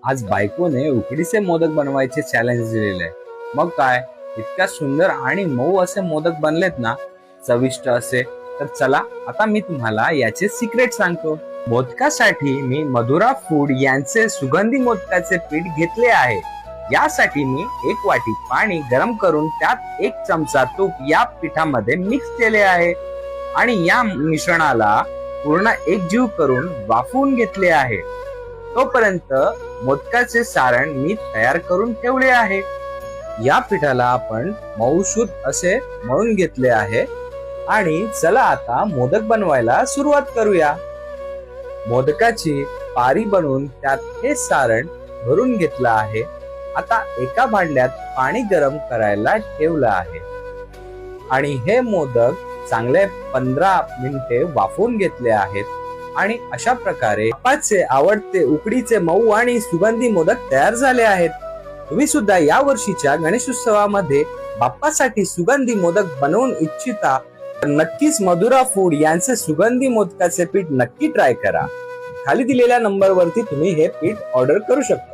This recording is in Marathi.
आज बायकोने उकडीचे मोदक बनवायचे चॅलेंज दिलेले आहे. मग काय, इतक्या सुंदर आणि मऊ असे मोदक बनलेत ना, चविष्ट असे. तर चला आता मी तुम्हाला याचे सिक्रेट सांगतो. मोदकासाठी मी मधुरा फूड यांचे सुगंधी मोदकाचे पीठ घेतले आहे. यासाठी मी 1 वाटी पाणी गरम करून त्यात 1 चमचा तूप या पिठामध्ये मिक्स केले आहे आणि या मिश्रणाला पूर्ण एकजीव करून वाफवून घेतले आहे. तोपर्यंत मोदकाचे सारण मी तयार करून ठेवले आहे. या पिठाला आपण मऊसूत असे मळून घेतले आहे आणि चला आता मोदक बनवायला सुरुवात करूया. मोदकाची पारी बनवून त्यात हे सारण भरून घेतलं आहे. आता एका भांड्यात पाणी गरम करायला ठेवलं आहे आणि हे मोदक चांगले 15 मिनिटे वाफवून घेतले आहेत आणि अशा प्रकारे बाप्पाचे आवडते उकडीचे मऊ आणि सुगंधी मोदक तयार झाले आहेत. तुम्ही सुद्धा या वर्षीच्या गणेशोत्सवामध्ये बाप्पासाठी सुगंधी मोदक बनवून इच्छिता तर नक्कीच मधुरा फूड यांचे सुगंधी मोदकाचे पीठ नक्की ट्राय करा. खाली दिलेल्या नंबरवरती तुम्ही हे पीठ ऑर्डर करू शकता.